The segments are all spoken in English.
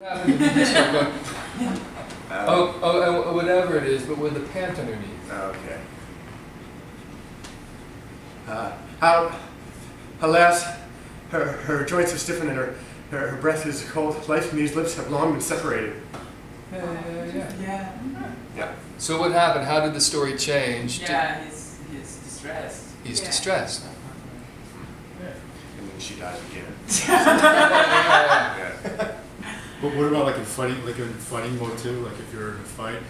Whatever it is, but with the pant underneath. Okay. Alas, her joints are stiffened and her breath is cold. Life and these lips have long been separated. Yeah. So what happened? How did the story change? Yeah, he's distressed. He's distressed. And then she dies again. But what about like in fighting mode too? Like if you're in a fight, you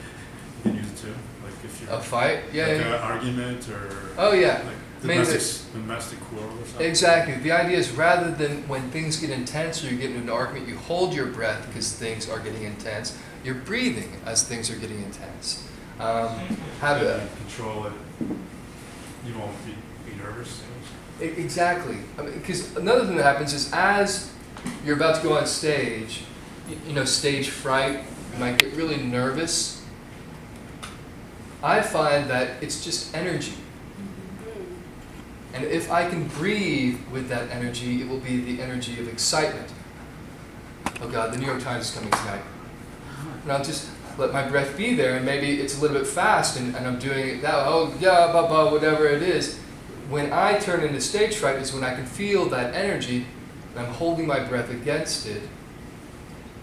can use it too. Like if you're A fight? Yeah. like Yeah. an argument or Oh yeah. like Maybe domestic quarrel or something. Exactly. The idea is rather than when things get intense or you get into an argument, you hold your breath because things are getting intense. You're breathing as things are getting intense. How to control it. You won't be nervous. Exactly. Because another thing that happens is as you're about to go on stage, you know, stage fright, you might get really nervous. I find that it's just energy. And if I can breathe with that energy, it will be the energy of excitement. Oh God, the New York Times is coming tonight. And I'll just let my breath be there, and maybe it's a little bit fast, and I'm doing it that way. Oh yeah, whatever it is. When I turn into stage fright is when I can feel that energy, and I'm holding my breath against it.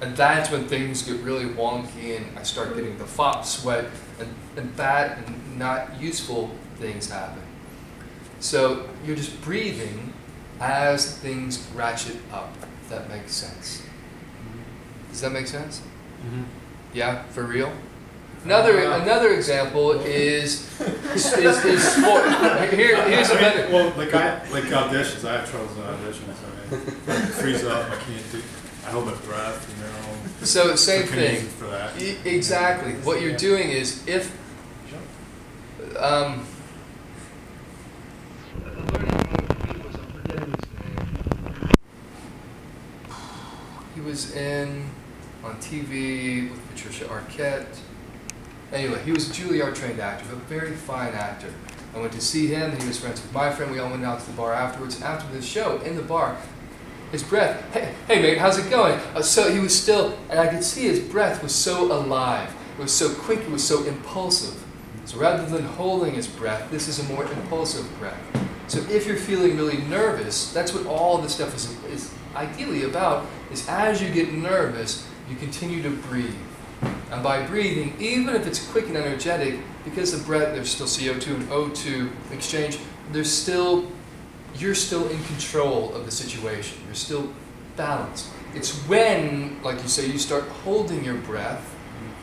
And that's when things get really wonky, and I start getting the fop sweat, and bad and not useful things happen. So you're just breathing as things ratchet up, if that makes sense. Does that make sense? Mm-hmm. Yeah, for real? Another example is sport. Here's a better. Well, like auditions, I have troubles in auditions. I freeze up. I can't do. I hold my breath. You know. So same thing. For that. Exactly. What you're doing is if. He was on TV with Patricia Arquette. Anyway, he was a Juilliard trained actor, a very fine actor. I went to see him, and he was friends with my friend. We all went out to the bar afterwards. After the show, in the bar, his breath, hey mate, how's it going? So he was still, and I could see his breath was so alive. It was so quick, it was so impulsive. So rather than holding his breath, this is a more impulsive breath. So if you're feeling really nervous, that's what all this stuff is ideally about, is as you get nervous, you continue to breathe. And by breathing, even if it's quick and energetic, because the breath, there's still CO2 and O2 exchange, you're still in control of the situation. You're still balanced. It's when, like you say, you start holding your breath.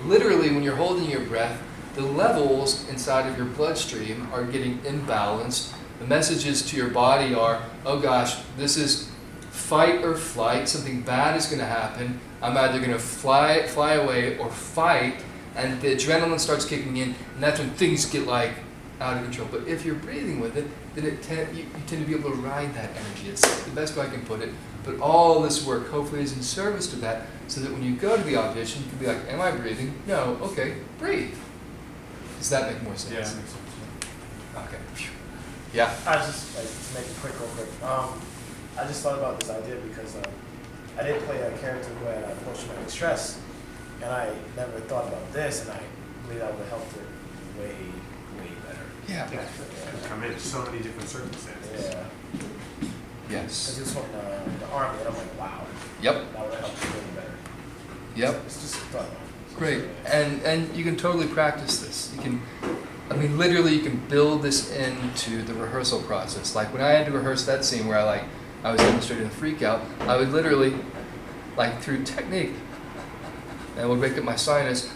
Literally, when you're holding your breath, the levels inside of your bloodstream are getting imbalanced. The messages to your body are, oh gosh, this is fight or flight, something bad is going to happen. I'm either going to fly away or fight, and the adrenaline starts kicking in, and that's when things get like out of control. But if you're breathing with it, then you tend to be able to ride that energy. It's the best way I can put it. But all this work hopefully is in service to that, so that when you go to the audition, you can be like, am I breathing? No. Okay, breathe. Does that make more sense? Yeah, that makes sense. Okay. Yeah. I was just like to make it real quick. I just thought about this idea because I did play a character who had post-traumatic stress, and I never thought about this, and I believe that would have helped her way better. Yeah. Come in so many different circumstances. Yeah. Yes. Because this one, the army, and I'm like, wow. Yep. That would have helped her way better. Yep. It's just a thought. Great. And you can totally practice this. You can, literally you can build this into the rehearsal process. Like when I had to rehearse that scene where I was demonstrating the freak out, I would literally, through technique, and I would wake up my sinus,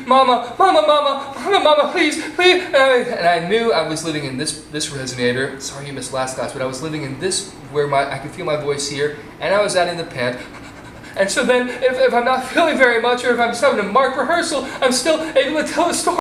mama, please. And I knew I was living in this resonator. Sorry you missed last class, but I was living in this where I could feel my voice here, and I was adding the pant. And so then, if I'm not feeling very much, or if I'm just having a marked rehearsal, I'm still able to tell a story.